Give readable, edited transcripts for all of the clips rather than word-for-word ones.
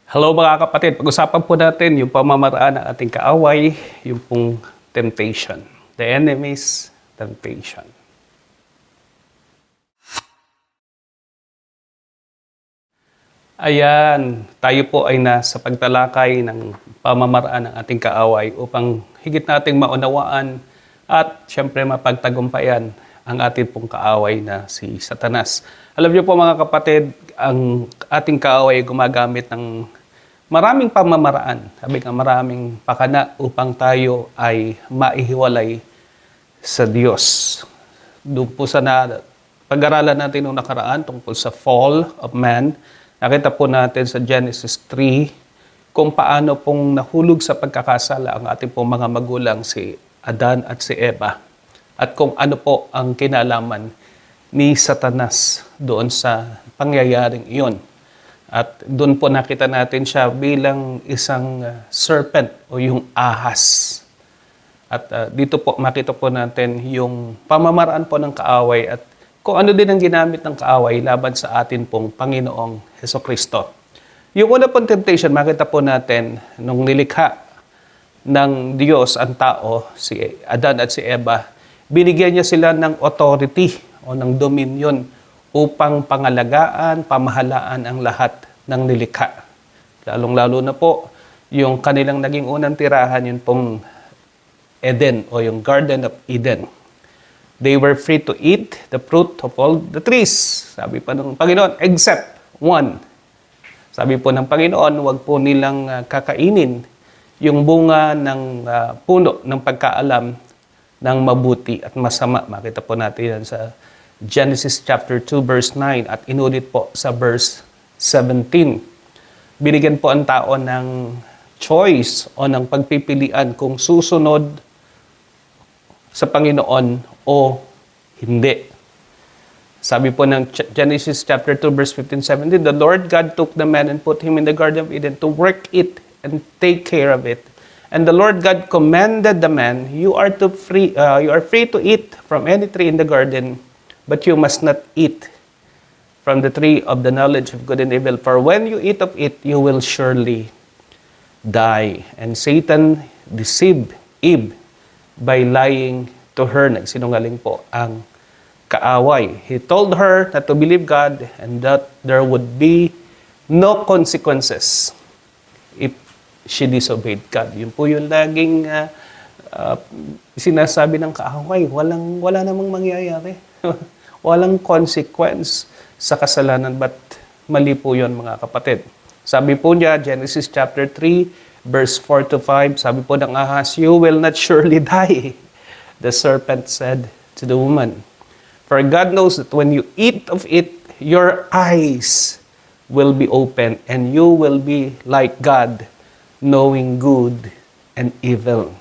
Hello mga kapatid, pag-usapan po natin yung pamamaraan ng ating kaaway, yung pong temptation. The enemy's temptation. Ayan, tayo po ay nasa pagtalakay ng pamamaraan ng ating kaaway upang higit nating maunawaan at syempre mapagtagumpayan ang ating pong kaaway na si Satanas. Alam niyo po mga kapatid, ang ating kaaway ay gumagamit ng maraming pamamaraan, sabi nga maraming pakana upang tayo ay maihiwalay sa Diyos. Doon po sa pag-aralan natin noong nakaraan tungkol sa fall of man, nakita po natin sa Genesis 3 kung paano pong nahulog sa pagkakasala ang ating pong mga magulang si Adan at si Eva at kung ano po ang kinalaman ni Satanas doon sa pangyayaring iyon. At doon po nakita natin siya bilang isang serpent o yung ahas. At dito po makita po natin yung pamamaraan po ng kaaway at kung ano din ang ginamit ng kaaway laban sa atin pong Panginoong Hesukristo. Yung una pong temptation, makita po natin nung nilikha ng Diyos ang tao, si Adan at si Eva, binigyan niya sila ng authority o ng dominion upang pangalagaan, pamahalaan ang lahat ng nilikha. Lalong-lalo na po, yung kanilang naging unang tirahan, yun pong Eden o yung Garden of Eden. They were free to eat the fruit of all the trees. Sabi pa ng Panginoon, except one. Sabi po ng Panginoon, huwag po nilang kakainin yung bunga ng puno ng pagkaalam ng mabuti at masama. Makita po natin yan sa Genesis chapter 2 verse 9 at inulit po sa verse 17. Binigyan po ang tao ng choice o ng pagpipilian kung susunod sa Panginoon o hindi. Sabi po ng Genesis chapter 2 verse 15-17, the Lord God took the man and put him in the Garden of Eden to work it and take care of it. And the Lord God commanded the man, you are free to eat from any tree in the garden, but you must not eat from the tree of the knowledge of good and evil. For when you eat of it, you will surely die. And Satan deceived Eve by lying to her. Nagsinungaling po ang kaaway. He told her not to believe God and that there would be no consequences if she disobeyed God. Yun po yung laging sinasabi ng kaaway. Wala namang mangyayari. Walang consequence sa kasalanan. But mali po yun mga kapatid. Sabi po niya, Genesis chapter 3, verse 4-5, sabi po ng ahas, you will not surely die. The serpent said to the woman, for God knows that when you eat of it, your eyes will be open and you will be like God, knowing good and evil.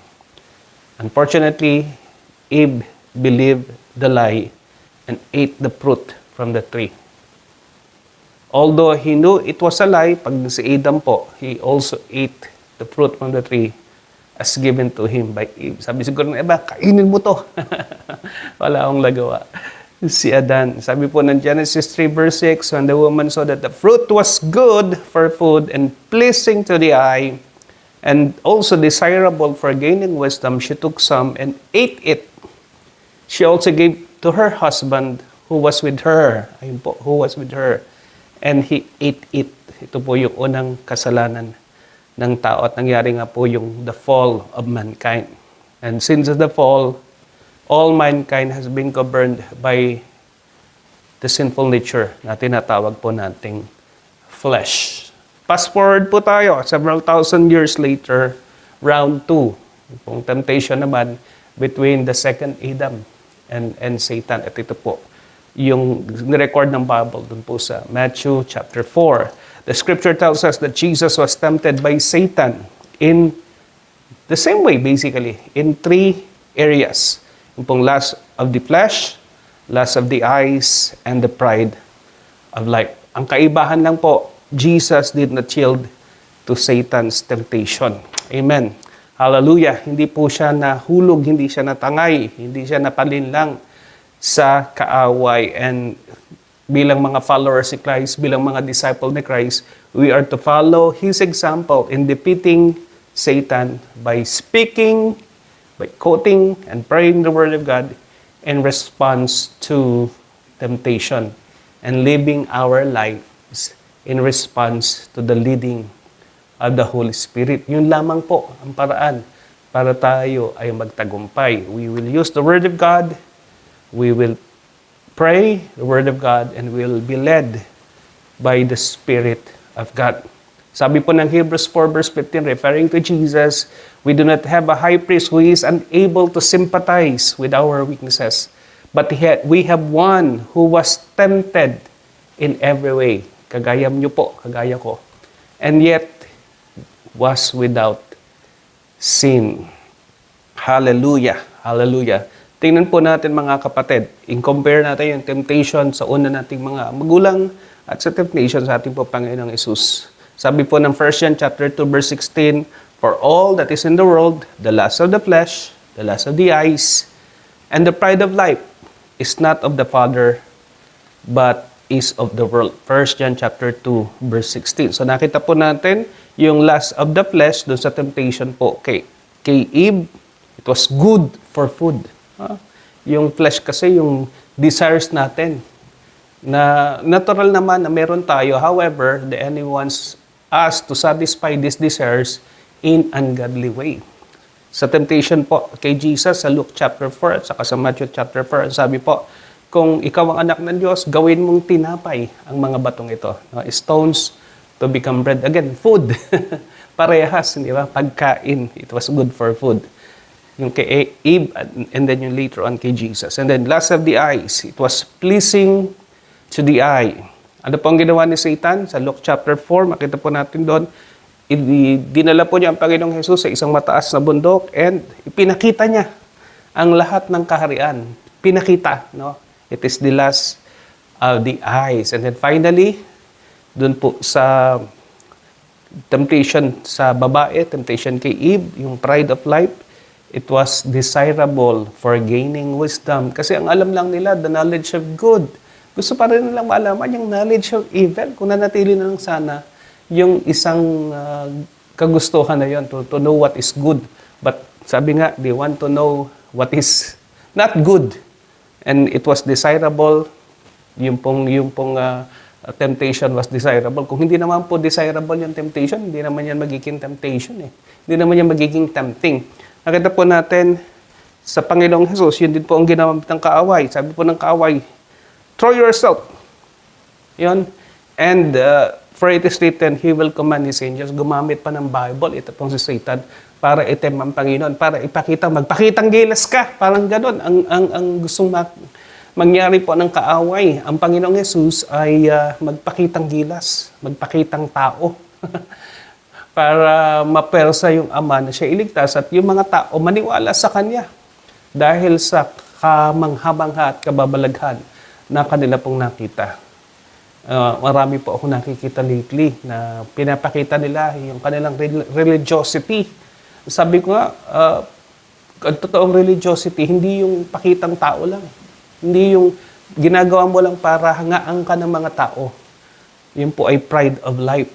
Unfortunately, Eve believed the lie and ate the fruit from the tree. Although he knew it was a lie, pag si Adam po, he also ate the fruit from the tree as given to him by Eve. Sabi siguro ng iba, kainin mo to. Wala akong lagawa. Si Adan. Sabi po ng Genesis 3 verse 6, when the woman saw that the fruit was good for food and pleasing to the eye, and also desirable for gaining wisdom, she took some and ate it. She also gave to her husband who was with her. Ayun po, who was with her. And he ate it. Ito po yung unang kasalanan ng tao at nangyari nga po yung the fall of mankind. And since the fall, all mankind has been governed by the sinful nature na tinatawag po nating flesh. Fast forward po tayo, several thousand years later, round 2. Yung temptation naman between the second Adam and Satan. At ito po, yung nirecord ng Bible dun po sa Matthew chapter 4. The scripture tells us that Jesus was tempted by Satan in the same way, basically, in 3 areas. Yung pong lust of the flesh, lust of the eyes, and the pride of life. Ang kaibahan lang po, Jesus did not yield to Satan's temptation. Amen. Hallelujah. Hindi po siya nahulog, hindi siya natangay, hindi siya napalinlang sa kaaway. And bilang mga followers ni Christ, bilang mga disciple ni Christ, we are to follow His example in defeating Satan by speaking, by quoting, and praying the Word of God in response to temptation and living our lives in response to the leading of the Holy Spirit. Yun lamang po ang paraan para tayo ay magtagumpay. We will use the Word of God, we will pray the Word of God, and we will be led by the Spirit of God. Sabi po ng Hebrews 4 verse 15, referring to Jesus, we do not have a high priest who is unable to sympathize with our weaknesses, but we have one who was tempted in every way. Kagaya niyo po, kagaya ko. And yet, was without sin. Hallelujah. Hallelujah. Tingnan po natin mga kapatid, in-compare natin yung temptation sa una nating mga magulang at sa temptation sa ating po Panginoong Hesus. Sabi po ng 1 John chapter 2 verse 16, for all that is in the world, the lust of the flesh, the lust of the eyes, and the pride of life is not of the Father, but is of the world. 1 John chapter 2 verse 16. So nakita po natin yung lust of the flesh doon sa temptation po kay Eve, it was good for food. Yung flesh kasi yung desires natin na natural naman na meron tayo. However, the enemy wants us to satisfy these desires in ungodly way. Sa temptation po kay Jesus sa Luke chapter 4 at saka sa Matthew chapter 4, sabi po, kung ikaw ang anak ng Diyos, gawin mong tinapay ang mga batong ito. Stones to become bread. Again, food. Parehas, di ba? Pagkain. It was good for food. Yung kay Eve and then yung later on kay Jesus. And then lust of the eyes. It was pleasing to the eye. Ano po ang ginawa ni Satan? Sa Luke chapter 4, makita po natin doon, dinala po niya ang Panginoong Jesus sa isang mataas na bundok and ipinakita niya ang lahat ng kaharian. Pinakita, no? It is the lust of the eyes. And then finally, doon po sa temptation sa babae, temptation kay Eve, yung pride of life, it was desirable for gaining wisdom. Kasi ang alam lang nila, the knowledge of good. Gusto pa rin nilang malaman yung knowledge of evil. Kung nanatili na lang sana yung isang kagustuhan na yun, to know what is good. But sabi nga, they want to know what is not good. And it was desirable, yung pong temptation was desirable. Kung hindi naman po desirable yung temptation, hindi naman yan magiging temptation eh. Hindi naman yan magiging tempting. Nakita po natin sa Panginoong Jesus, yun din po ang ginamit ng kaaway. Sabi po ng kaaway, throw yourself. Yun. And for it is written, He will command His angels. Gumamit pa ng Bible, ito pong si Satan, para item ang Panginoon, para ipakita, magpakitang gilas ka. Parang gano'n. Ang gustong mangyari po ng kaaway. Ang Panginoong Jesus ay magpakitang gilas, magpakitang tao. Para mapersa yung Ama na siya iligtas at yung mga tao maniwala sa Kanya. Dahil sa kamangha-mangha at kababalaghan na kanila pong nakita. Marami po ako nakikita lately na pinapakita nila yung kanilang religiosity. Sabi ko nga, ang totoong religiosity, hindi yung pakitang tao lang. Hindi yung ginagawa mo lang para hangaan ka ng mga tao. Yun po ay pride of life.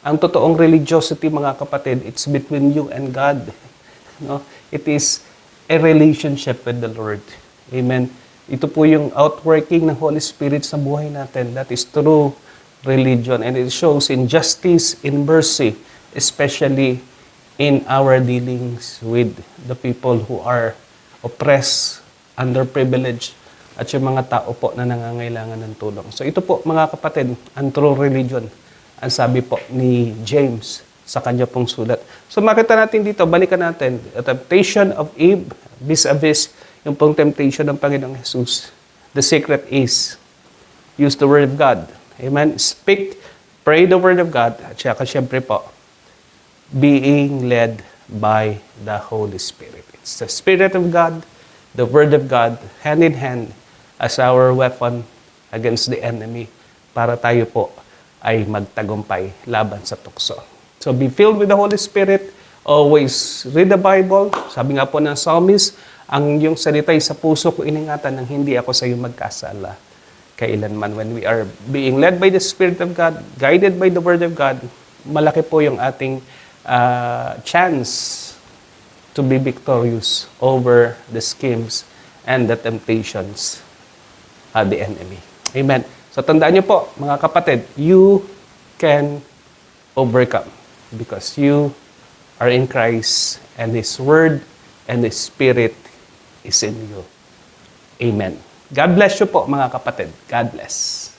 Ang totoong religiosity, mga kapatid, it's between you and God. No? It is a relationship with the Lord. Amen. Ito po yung outworking ng Holy Spirit sa buhay natin. That is true religion. And it shows in justice, in mercy, especially in our dealings with the people who are oppressed, underprivileged, at yung mga tao po na nangangailangan ng tulong. So ito po, mga kapatid, ang true religion. Ang sabi po ni James sa kanya pong sulat. So makita natin dito, balikan natin, the temptation of Eve, vis-a-vis yung pong temptation ng Panginoong Jesus. The secret is, use the Word of God. Amen? Speak, pray the Word of God, at saka syempre po, being led by the Holy Spirit. It's the Spirit of God, the Word of God, hand in hand as our weapon against the enemy para tayo po ay magtagumpay laban sa tukso. So be filled with the Holy Spirit, always read the Bible. Sabi nga po ng psalmist, ang iyong salita'y sa puso ko iningatan nang hindi ako sa iyo magkasala. kailanman. When we are being led by the Spirit of God, guided by the Word of God, malaki po yung ating chance to be victorious over the schemes and the temptations of the enemy. Amen. So tandaan niyo po, mga kapatid, you can overcome because you are in Christ and His Word and His Spirit is in you. Amen. God bless you po, mga kapatid. God bless.